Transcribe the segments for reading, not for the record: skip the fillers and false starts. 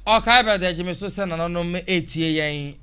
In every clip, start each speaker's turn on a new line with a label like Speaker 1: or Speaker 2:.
Speaker 1: Okai brother Jimmy so send no me etie yen.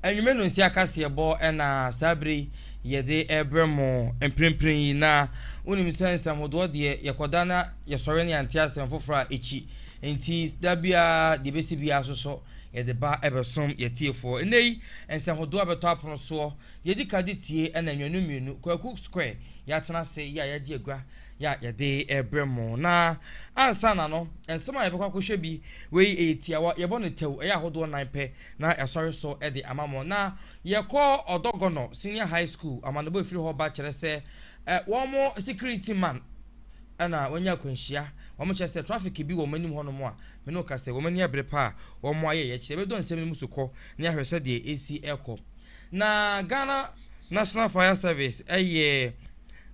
Speaker 1: Enwume no nsi akase ebo na sabri yede ebremo emprempren na unim sense amodo de yekoda na yesore ne ante asem fofora echi enti dabia de besi bia so yede ba ebesom yetiefo enei ense hodo abeto apono so yedi kade tie na nwanu mienu kwaku square ya tena se ya yaje agua ya yede ebremo na ansa na no ensema yebekwa kohwe bi we etia wa yebo no tew ya hodo 9 pe na yasore so ede amamo na yekọ odogono senior high school amanobo efiri ho ba kire se womo security man ana wonya kwanhia womo kire se traffic bi wo manim ho no mo a me no ka se wo mani abrepa womo aye ye kire be don nsem musukọ na ahwese de AC eko na Ghana National Fire Service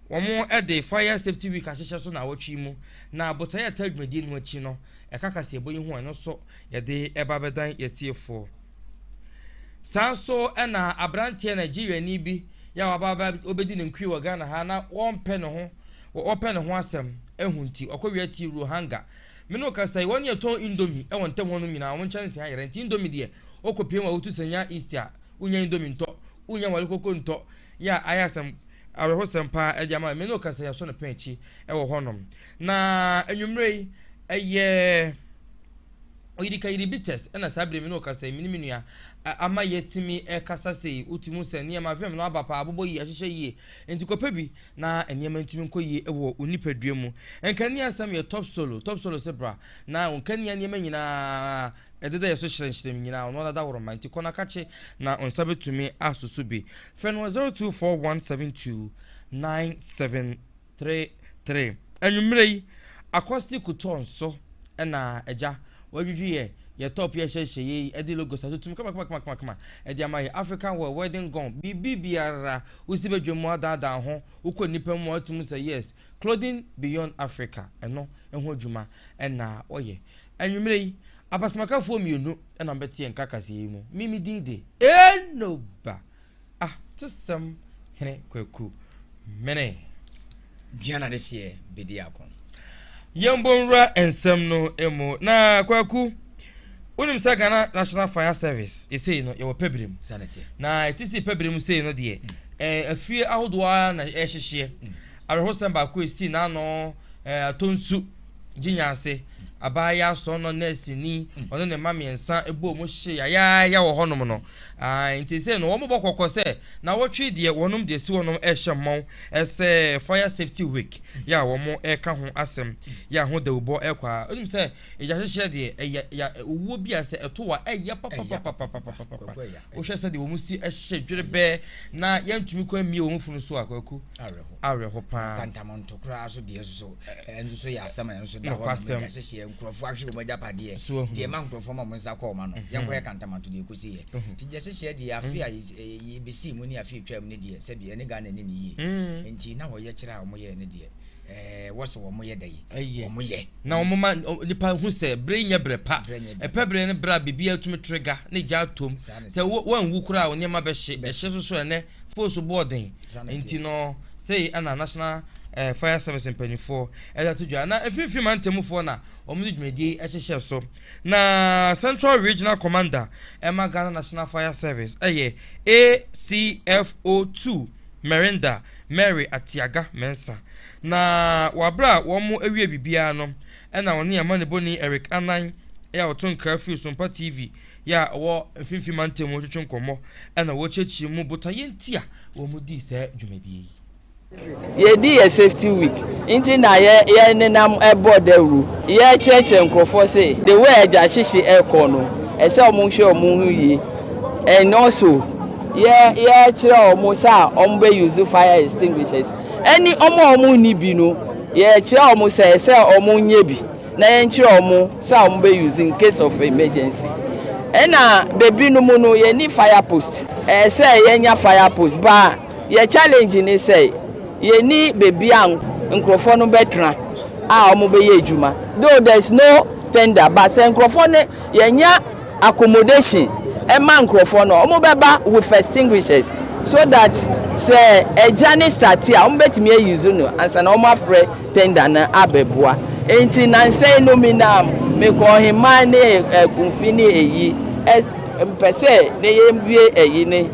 Speaker 1: womo ede fire safety week ahyehyɛ so na wotwi mu na botaya tagmedi no achi no ekakase eboyi ho no so yede eba bedan yetiefo sanso na abrantie Nigeria ni bi ya wababa obedi ne nkwi wa Ghana ha na wonpe ne ho open ne ho asem ehunti okọwie ti Rohanga me no ka sai won ye ton indomie e wonte ho no nyina won chance ha yere nti indomie de okopie ma wotu sanya Easter unya indomie nto unya wale koko nto ya ayasem arehosempa ejama me no ka sai so ne penchi e wo honom na enwumrei oyidika bites na sabre me no ka sai miniminu ya ama yetimi kasa sei utumu se niam avem no abapa abobo yi ahyehyɛ yi enti kopa bi na eniam ntumi nkoyi ewo onipadua mu enkani asam ye top solo sebra na onkani eniam nyina ededa yeso hyerɛnhyerɛm nyina ono dada woro manti kona kache na onsabetumi asusu bi fen 0241729733 enwumrei acoustic kutonso na eja wadwudwie ye top ye hye edi logo sa tutum kama edi amaye African World Wedding Gown bibiara usibedwemu adada ho ukọ nipa mu atum say yes clothing beyond Africa eno eho adwuma na oye anwumrei abasamakafo mienu na betie nkakase mu mimi dinde enoba tsam hene kwaku mene
Speaker 2: biana desie bedi akon
Speaker 1: yembonra ensem no emo na kwaku unim sa Ghana National Fire Service say no ye pebrim
Speaker 2: sanity
Speaker 1: na etisi pebrim say no de afie ahodoa na ehyehyɛ arehosem ba ko esi na no atonsu ginyase abaya so no nurse ni ono ne mamiensa ebo mo hye ya wo honom no nti say no wo mo bokokɔ sɛ na wotwe de wonom de si wonom ehyemmɔn ɛsɛ fire safety week ya wo mo eka ho asem ya ho dawubo ekwa onim sɛ eja hyehyɛ de ya owo bi asɛ ɛtowa ɛya papa wo hwɛ sɛ de wo mu si ɛhyɛ dwerebe na yantumi kwa mie wo mu funu so akwaku areho pa
Speaker 2: kantamonto kra so de so enso so ya asem enso da wo hyehyɛ nkrofo ahwe mo japade de ma nkrofo ma mo nsa ko ma no yanko ye kantamanto de kosi ye ti je hyehyɛ de afi a besi mu ni afi twam ne de se bi ne Ghana ne ni ye enti na wo ye kira wo ye ne de wose wo mo ye dai wo mo ye
Speaker 1: na wo ma nipa hu se bre nya bre pa epebre ne bra bibia tumi trigger ne gya tom se wan wu kura wo ne ma be hye so ene force boarding enti no say ana National Fire Service mpanifo to dwa na efifi mantemufo na omudi dwumedi ehyehyɛ so na Central Regional Commander Ghana National Fire Service ACFO2 Merinda Mary Atiaga Mensa na wabra womo awie bibia no na woni amaneboni Eric Anan ya oton krafi Sumpa TV ya wo efifi mantemu twetwe nkomo na wo chechi mu botayentia wo mudi se dwumedi
Speaker 3: ye di a safety week inti na ye nenam board ewu ye cheche nkrofo say the way eja hyehyɛ aircon no ese omo hwe omo hu yi and also ye kire omo sa omo be use fire extinguishers any omo ni bi no ye kire omo say ese omo nye bi na ye kire omo sa omo be use in case of emergency na baby no mu no ye ni fire post say ye nya fire post ba ye challenge ni say ye ni baby an nkrofo no betra omo be ye adwuma though there is no tender but say nkrofo ne ye nya accommodation ma nkrofo no omo beba with extinguishers so that say a journey start here omo betimi use no ansa na omo afre tender na abeboa enti na say no mi na me ko hima ne kunfi ne eyi mpese ne yembie eyi ne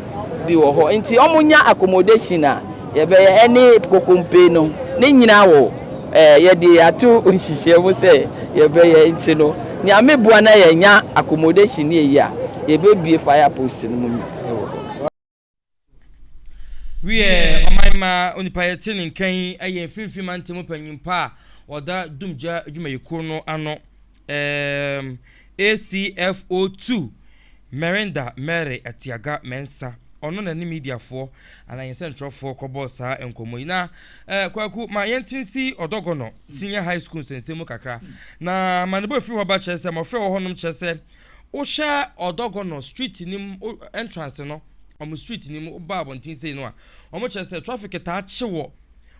Speaker 3: bi wo ho nti omunya accommodation a ye be ene kokompe no ne nyina wo ye de ato nhihye mu se ye be ye nti no nya me bua na ye nya accommodation ne eyi a ye be bie fire post no mu
Speaker 1: we omaima onipa yete ne nkan aye mfimfim antemu panyimpa oda dumja adwumayiko no ano ACFO2 Merinda Mary Atiaga Mensa ono na ni media for ana yen central for kobo sa enkomo ina kwaku ma yentinsi odogono senior high school sensemu kakra na manebo free ho ba chese mo free ho honum chese o sha odogono street nim entrance no omo street nim ba abontin sei no a omo chese traffic ta chewo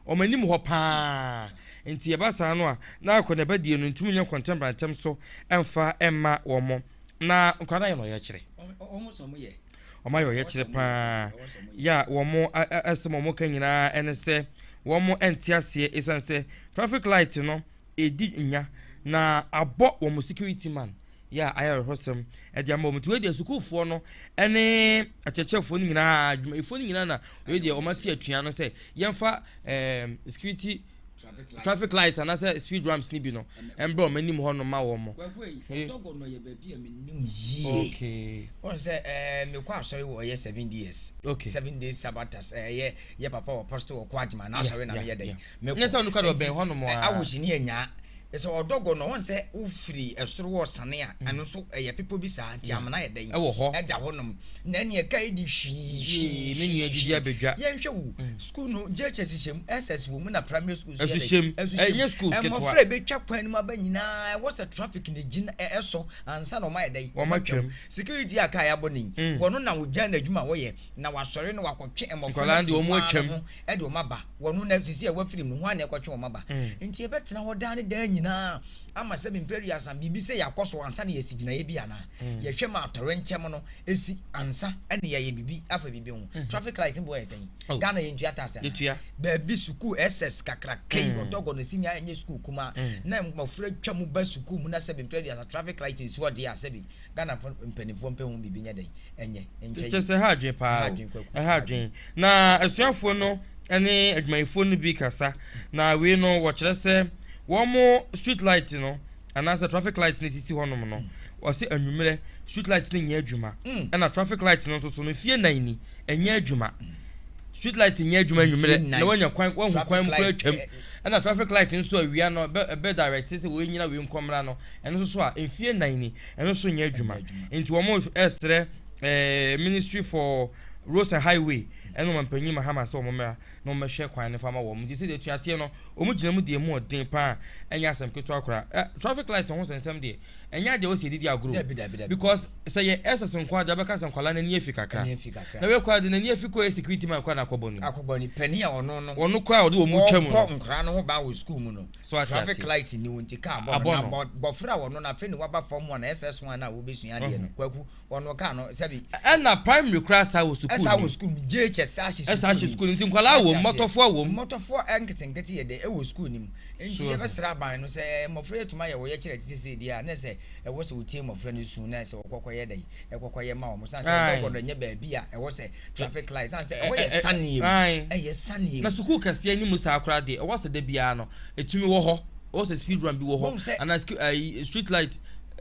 Speaker 1: omo nim ho pa enti ye ba sa no a na akọ ba die no ntumi nya contemporary tem so emfa emma wo mo na nkwana ye no ye kire
Speaker 2: omo so mo ye
Speaker 1: omayo ye kire pa ya wo mo asemo mo kanyina enese wo mo entiase esanse traffic light no edi nya na abo wo mo security man ya ayar hosem edi amba mo tuwe sukufo no ene achechefo ni nyina adwuma ifo ni nyina na we de o mati atua no se yemfa security traffic light and as speed ramps ni bi no embro manim ho no ma wo mo
Speaker 2: dogo no ye ba bi amanim yi
Speaker 1: okay
Speaker 2: on say me kwa asori wo ye 7 days
Speaker 1: okay
Speaker 2: 7 days sabatas ye papa wo pastor wo kwajima na asori na me ye dey
Speaker 1: me nesa onu ka do ben ho no mo
Speaker 2: a wo shini anya so odogo no won say wo free esoro wo sane a anu so ye people bi sa anti amana ye dey e da wonom na ne ka di hwi
Speaker 1: me ni agidi abedwa
Speaker 2: ye hwe wo school no JHS shem SS wo mu na primary school
Speaker 1: so shem enye schools ketwa
Speaker 2: mo free be twa kwan ma ba nyina what's the traffic ne gina eso ansa no ma ye dey
Speaker 1: wo ma twam
Speaker 2: security aka ya boni wono na wo gya na adwuma wo ye na wasori no wakotwe
Speaker 1: emofo de wo mu atwam
Speaker 2: e de wo maba wono na sisi e wa free mu ho an e kwotwe wo maba enti e betena ho da ne da na ama se bimperi asan bibi se yakoso ansa na yesigina ye bia na ye hwe ma atore nchem no esi ansa ene ye bibi afa bibi hu traffic light mbo esen Ghana ye ntua asa ba bi suku SS kakra kai odogo no sinya enye suku kuma na mafura twam ba suku mu na se bimperi asa traffic light esi wode asa bi Ghana mpanifo mpehu bibi nya den enye
Speaker 1: enche se hadwe pa hadwe na asuafo no ene adwumayfo no bi kasa na we no wo kire se womo street light no anasa traffic light ne sisi honom no o se anwumere street light ne nya adwuma na traffic light no so no fie nan ni enya adwuma street light nya adwuma anwumere na wanya kwan wo kwan mu atwam na traffic light nso awia no be direct se wo nyina we nkomra no eno so a enfie nan ni eno so nya adwuma enti womo esre ministry for roads and highway eno mampanyi mahama se omomera no mehwe kwan ne fama wo mu dise de tuate no omugina mu de mu odin pa enya asem keto akora traffic light ho sensem de enya de o se didi agro because say ye ss nkwa da beka sankwala na ni efi kakra na we kwa de na ni efi ko security man kwa na akoboni
Speaker 2: pani a ono
Speaker 1: kwa ode o mu twam
Speaker 2: no nkra no ho ba wo school mu no so traffic light ni wonti ka bofra wono na fe ni waba form 1 ss1 na wo besua de no kwaku ono ka no sabi
Speaker 1: na primary class ha wo
Speaker 2: school JHS
Speaker 1: Sashi school nti nkwala wo
Speaker 2: motofo enketenkete ye de e wo school nim nti ye besra ban no se mofre etuma ye wo ye kire tise dia na se e wo se wotie mofre no su na se wokokọ ye dai e kokọ ye ma wo san se dogo do nye ba bia e wo se traffic light san se e wo ye sane ye sane
Speaker 1: na school kase ni musa akra de e wo se de bia no etumi wo ho wo se speed run bi wo ho and street light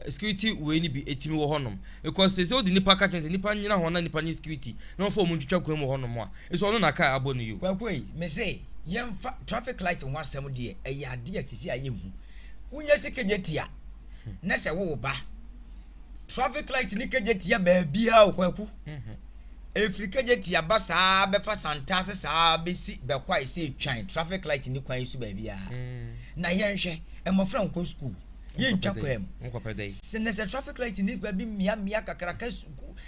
Speaker 1: security we ni bi etimi wo honom because they say the nipa ka chance nipa nyina ho na nipa ni security no for mu ntwatwa kwa mu honom a eso ono na ka abo no you
Speaker 2: kwakoi me say yemfa traffic light won asem de e ya de asisi ayehu unya sikejetia na se wo ba traffic light ni kejetia ba bia okwaku efrikejetia ba saa be fa santase saa be si be kwai se twan traffic light ni kwan su ba bia na yenhwe e mofra nko school ye nchakwem sinese traffic light ni baby mia kakraka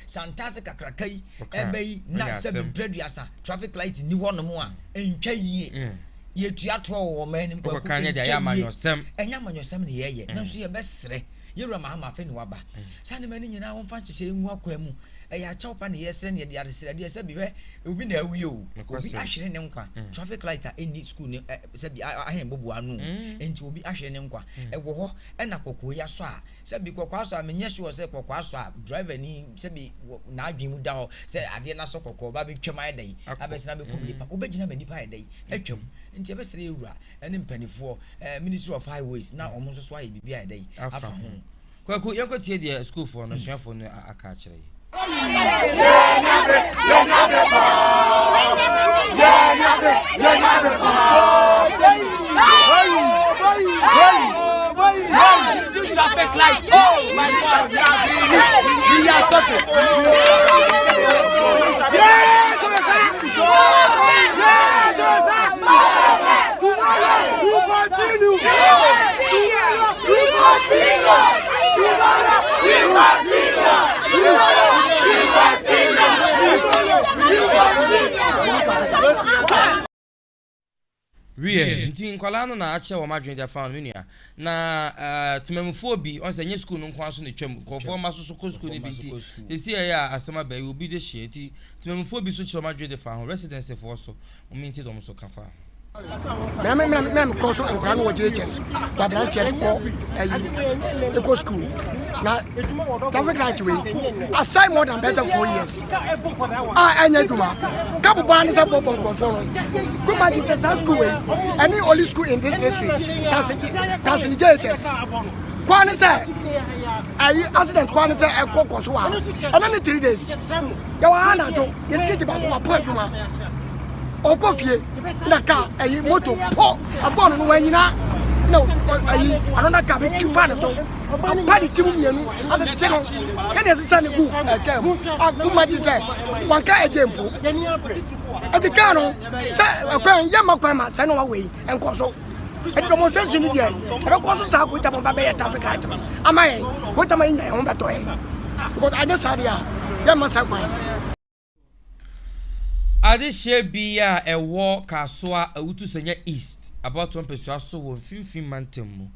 Speaker 2: santase kakraka yi ebei na 7 preduasa traffic light ni wono mo a entwa yie ye tuato wo mani mpo
Speaker 1: ko kanya de amanyosem
Speaker 2: enya amanyosem ne ye na so ye besere ye rama ha ma fe ni waba sane mani nyina won fa hyehyɛ enwu akwa mu ya cha opa ne yesre ne de adesre de se bi hwe obi na awi o obi ahwere ne nkwa traffic light any school ne se bi ahen bobu anu enti obi ahwere ne nkwa wo ho na kokko ya so a se bi kokko aso a menye sure se kokko aso a driver ni se bi na adwen mu da ho se ade na so kokko ba bi twem ayedai abesina be kum nipa obegina be nipa ayedai atwem enti ebesere ewura ene mpanifo Ministry of Highways na omo so so aye bibia ayedai afa ho
Speaker 1: kwaku yanko tie de school for no suafo no aka kire
Speaker 4: traffic light. Oh my God, we are stopping.
Speaker 1: We nti nkwala no na ache wo madwen dia found menua na timamfo bi on se nye school no nkwa so ne twam kofo ma so ko school ni biti esi ya asema ba obi de hye ti timamfo bi so che wo madwen dia found residence for so o minti dom so kafa
Speaker 5: me cross and crown what JHS but dan tie ko eco school na traffic light way aside more than better 4 years anya juma kabu ban is about for kuma di first school way any only school in this district that's in JHS kwan say accident kwan say e kokko so a only 3 days ya wa na do yeski ba ko pa juma okofie na ka moto po abon no wanyina no another car be kifa na so apani timu mienu ade tino ene asisa ne gu ekam akuma di say wanka ejempo ade ka no say akwan yama kwan ma say no wa we enkoso ade demonstration ni dia ade koso sa ko tama ba be traffic light amaye ko tama nya ho beto e because I just area yama sa kwan
Speaker 1: ade shebia ewo kasoa awutu senya east about one person so won 15 mantem mu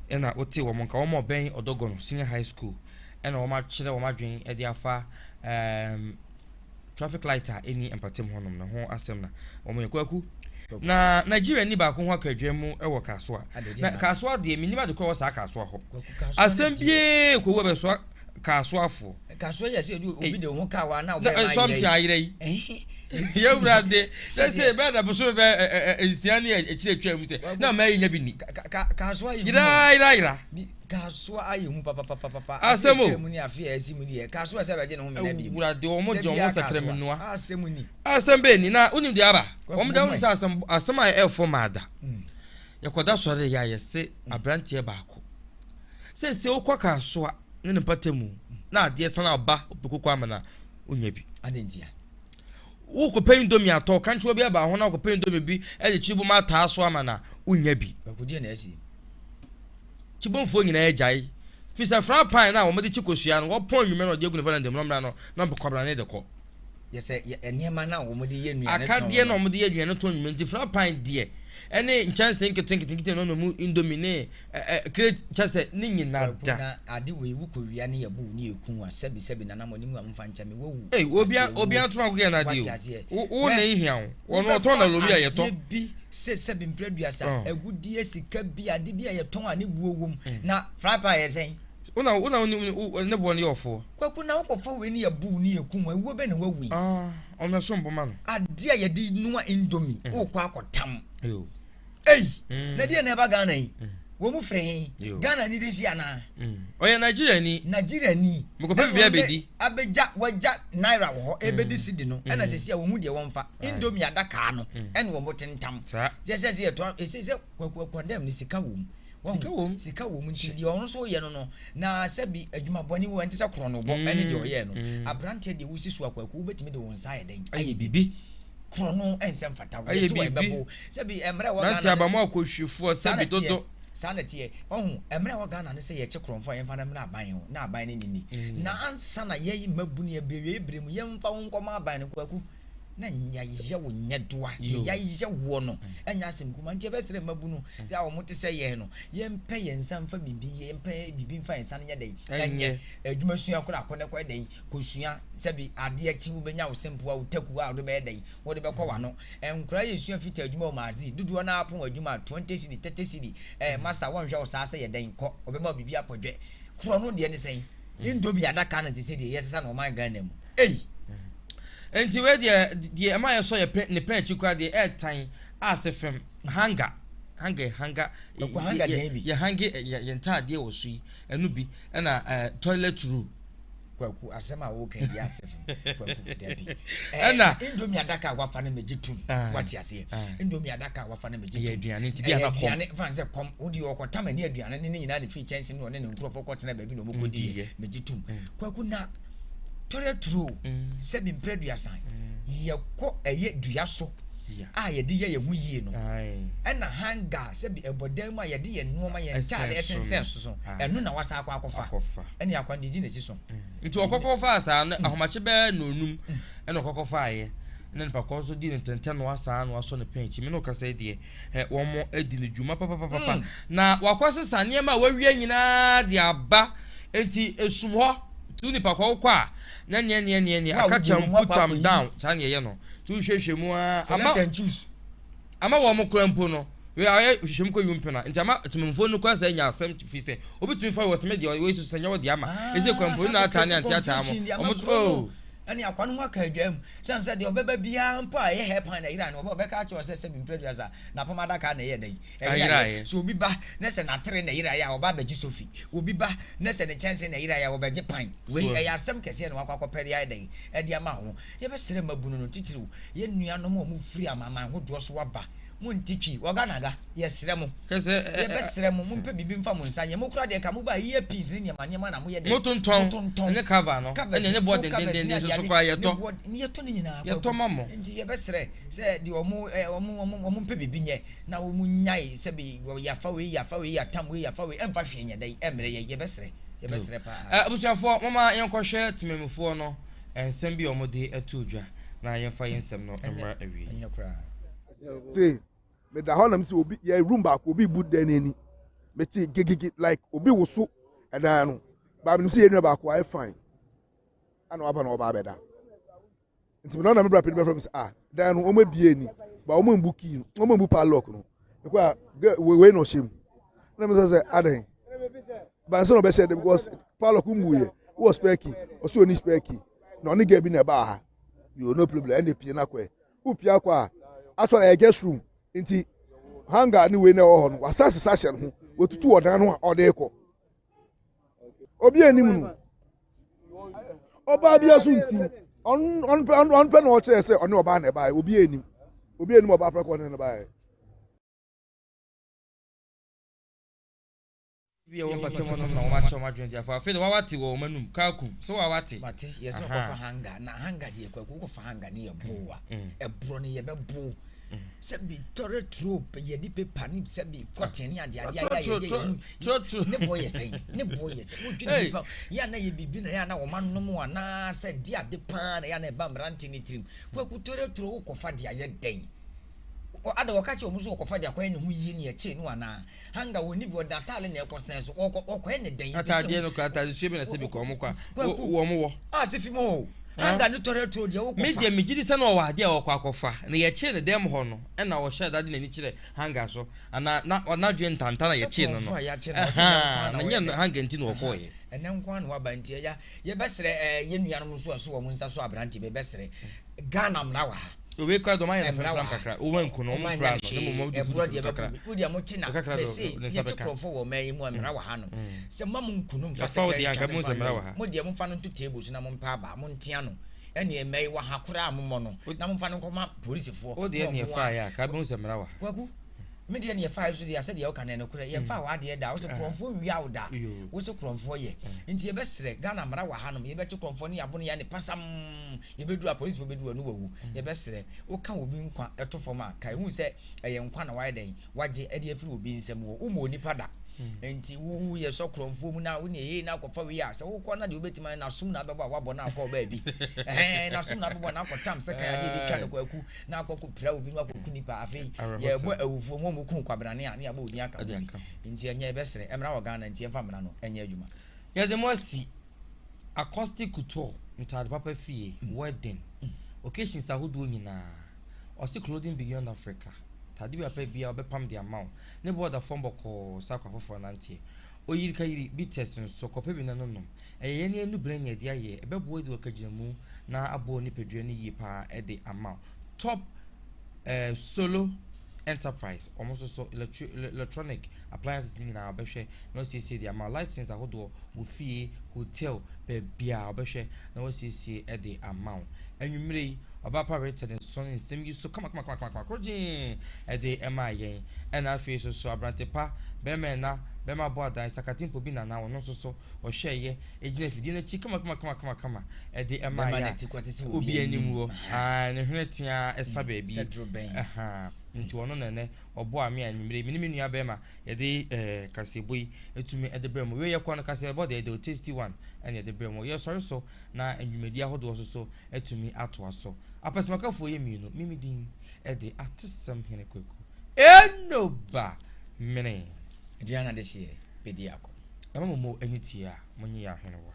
Speaker 1: ena ote wo monka wo mo ben odogono senior high school ena wo ma kire wo madwen e dia fa traffic lighter eni empatem honom na ho asem na wo mo yakwaku na Nigeria ni ba ko ho akadwa mu ewo kasoa na kasoa de minima de ko wo sa kasoa ho asem bie ko wo be so kasoa fo
Speaker 2: kasoa ya se obi de ho ka wa na obi
Speaker 1: ma something ayire ye brade say be na buso be isiani e chire twam say na ma yinya bi ni
Speaker 2: kasoa yi
Speaker 1: ira
Speaker 2: kasoa ayi hu papa
Speaker 1: asemo
Speaker 2: mu ni afia asimu ni kasoa se be je ne hu me na bi
Speaker 1: brade o mo je o sakrem noa
Speaker 2: asemu ni
Speaker 1: asembe ni na unim de aba o mo da un sa asem ay e mada yakoda sore ya yese abrante baako se okwa kasoa ne patemu na ade sana oba opekoko amana onya bi
Speaker 2: adentia
Speaker 1: wo ko pay indomie ato kanche obi aba ho na ko pay indomie bi e de chibu mata aso amana onya bi
Speaker 2: akudi na esi
Speaker 1: chibonfo nyina ejai fisa fra pan na wo mede chikosua no wo pon nwume no de egu ne valende mnomra no na bekobra ne de ko
Speaker 2: yese enema na wo mede ye nua ne
Speaker 1: akade na wo mede ye nua ne to nwume nti fra pan de ene chance nkete no mu indomie ne create chance ni nyina da
Speaker 2: na ade we wu ko wia ne yabu ni ekun a sebi na namoni mu amfa ncha me wowu
Speaker 1: obi atuma ko na de o na ihia wo no to na lobi ayeto
Speaker 2: bi sebi mpreduasa agudi esika bi ade bi ayeton a ne buowom na frapa yesen
Speaker 1: una ne bo ne yofo
Speaker 2: kwaku na wokofo we ne yabu ni ekun a wo be ne wawi
Speaker 1: o me so mboma no
Speaker 2: ade a yedi nua indomie o kwa akotam na dia na ba Ghana yi wo mu frɛ Ghana ni desi ana
Speaker 1: oya Nigeria ni mkopa bibia bedi
Speaker 2: abeja waja naira wo ebedi sidi no na sesi a wo mu de wonfa indomie adaka no ene wo motentam sesi ye to sesi kwandam ni sika wo mu sika wo mu nti de ono so ye no na sabi adwuma boni wo ntse kro no bo ene de oye no abrante de wusi so akwaku wo betimi de won sa ye den aye bibi krono ensem fata wo ye to ebebo sabi emre wo
Speaker 1: Ghana na abamu akohwefo sabi dodo
Speaker 2: sanete ohun emre wo Ghana ne se ye kyekromfo ye fa na aban ho na aban ne nini na ansa na ye mabu ne ebewe ebremu ye mfa wo nkoma aban ne kwaku na nya ye wo nyedoa ya ye wo no enya asem kuma ntie besere mabunu ya wo mote se ye no ye mpe ye nsamfa bibi ye mpe bibi mfa ye san nya dai enye adwuma sua kora akone kwa dai kosua se bi ade achi wo benya wo sempo wo taku a wo be dai wo de be kwa no enkura ye sua fita adwuma o mazi dudu na apon adwuma 20 cedi 30 cedi master won hwa wo sa se ye dai ko obema bibi apodwe kro no de ne sen indobi adaka na te se de yesesa no man Ghana mu
Speaker 1: enti we de am I so ye ne pen chikwa de airtime asefem hanga ye hange ye ntade wo sui enu bi na toilet room
Speaker 2: kwaku asema wo kan di asefem kwaku dabi
Speaker 1: na
Speaker 2: indomie adaka wafa na mejitum wati ase indomie adaka wafa na mejitum
Speaker 1: ye aduane nti dia na kom
Speaker 2: aduane fan se kom odi okota mani aduane ne nyina ne fi chance no ne nkrofo kwotena ba bi no mokodi mejitum kwaku na toilet room se bi mpreduasan ye ko eye dua so ye di ye hu yie no na hanga se bi ebodan ma ye di ye noma ye ntale esense so enu na wasa akwakofa ene akwande di na ci so
Speaker 1: nti okokofa asa ahomache be nonum ene okokofa aye ne npa ko so di ntenten no asa no aso ne penchi me no kasa die wo mo edi ne dwuma papa na wakwose sane ma wawie nyina di aba enti esum ho tu ni pa ko kwa na nye aka cham put am down tan ye no tu hwehwe mu ama wo mo krampo no we aye hwehwe mu ko yumpena nti ama timemfo no kwa sa nya asem fi se obitumi fa wo se me de we su senya wo de ama eze krampo na ata ne anta mo
Speaker 2: ani akwanu nwa ka adwam sanse de obeba bia mpo a ye hepan na ira na obeka acho se bi producer na pomada ka na ye dan so obi ba na se na tre na ira ya oba baji sofi obi ba na se ne chance na ira ya obaje pan we ya asem kese na wakwakopere ya dan e de ama ho ye be sere mabunu no titiriw ye nua no mo firi amama ho do so waba muntiki waganaga yesere mu
Speaker 1: kese
Speaker 2: ye be sere mu mpe bibi mfa mu nsa ye mo kura de ka mu ba ye peace ni nyama na mo ye de
Speaker 1: motonton ne cover no ene board den so kwa ye
Speaker 2: to ni nyina
Speaker 1: ye to mamo
Speaker 2: ndi ye be sere se di omu mpe bibi nye na wo mu nyai se bi ya fa we atam we ya fa we emfa hwe nya dai emre ye be sere pa
Speaker 1: abusuafo mama yenkɔhwɛ timemfo no ensem bi omode atudwa na yemfa yensem no emra awie
Speaker 6: te me da ho na me se obi ye room back obi bu den ani me te gigigi like obi woso edan no ba me se ye no back I fine ana waba na oba beda nti me na me bra pe be from say dan no o ma bie ni ba o ma mbu key no o ma mbu padlock no kwa we no shem na me say adan ba nso no be say because padlock mbu ye wo spare key o so ni spare key no ni ga bi na ba ha you no problem and the pie na kwa u pie kwa actually I guest room inti hanga ni we na ho no wasase sashe no wotutu odan no ode ko obi anim no oba bia so nti on pe no chere say one oba na ba obi anim oba preko na ba
Speaker 1: bia wo patemo no na ma choma dwen dia fa fe wa wati wo manum kakum so wa wati
Speaker 2: mate yes ko fa hanga na hanga die ko fa hanga ni eboa ebro ni ye bebo se bi tore trope ye di paper ni se bi cotton ni ade ne boy yes wo dwene pa ya na ye bibi na ya na wo manom ana se di ade pa na ya na ba mranti ni trim ko tore tro ko fa dia ye den ada wakachi omuso okofa dia kwa ne hu yie ne eche no ana hanga woni bi odatale na ekosen so okwa ne den
Speaker 1: atade no ka atade chebe na se bi ko mo kwa wo mo wo
Speaker 2: asifi mo hanga ni tore tro dia okofa
Speaker 1: media migidi se no wa dia okwa akofa na ye che ne dem ho no e na wo sha dade na ni kire hanga so ana na dwe ntanta na ye che no no na nye hanga nti no okwo ye
Speaker 2: ene nkwa no waba nti ya ye besere ye nuanom so wo mo nsa so abranti be besere Ghana mna wa
Speaker 1: we kwa do manya na fram kakra o wan kuno mo pra no mo du fu kakra
Speaker 2: wo dia mo china me say ye che profo wo mai mu amra wa ha no se ma mu kuno mfa
Speaker 1: se ka dia mo se mra wa ha
Speaker 2: mo dia mo fa no to table so na mo mpa ba mo ntia no ene e mai wa ha kura mo no na mo fa no koma police fo
Speaker 1: o dia ne fa ya ka mo se mra wa
Speaker 2: kwaku media ne fa so dia se dia o kan ne kura ye fa wa de da wo se kromfo wi awda wo se kromfo ye nti ye besre Ghana mara wa hanom ye be che kromfo ne yabo ne ya ne pasam ye bedu a police fo bedu anu wawu ye besre wo kan obi nkwa eto fom a kai hu se ye nkwa na wa den waje e de afiri obi nsam wo mo nipa da enti wo ye so kromfo mu na wo ne ye na akọfa wi a se wo kọ na de obetima na sum na bebo wabo na akọ ba bi na sum na bebo na akọtam se kan ya de bi kan ko aku na akọkọ pra obi no akọku nipa afei ye bo awufo mo mu kun kwabrane a na ya bo ni aka nti enye besere emra wa Ghana nti emfa mra no enye adwuma
Speaker 1: ya de mo si acoustic couture ntade papa fie wedding occasions ahodo nyina osi clothing beyond Africa tade bi apa bia obepam de amount ne border form boko sakwafofo nantie oyiri kayiri bi test so kope bi na nonom eye ne enu brenya de aye ebebo de wakaginamu na abo ni pedua ni yi pa e de amount top solo enterprise almost so electronic appliances ni na obehwe no see the amount license ahodo wo fie hotel bia obehwe na wo see e the amount enwumre obapa rated son nsem yi so kama kroje e the emayen and afi so abrantepa bema boadan sakatimpo bi na wo no so wo hweye ejina fidi na chi kama e the emayen obi animwo ne hwenetia esa baabi nti wono nene obo ame anwumre bi ne nua bema ye de kaseboi etumi e de bremo we ye kwa no kasebo de tasty one and ye de bremo ye sorry so na anwumedi ahodo so etumi ato aso apasemakafo ye mienu mimidin e de atesam hene kweku enoba mene
Speaker 2: Diana de hie pedi akọ
Speaker 1: amamomo anitia monyi ya hene wa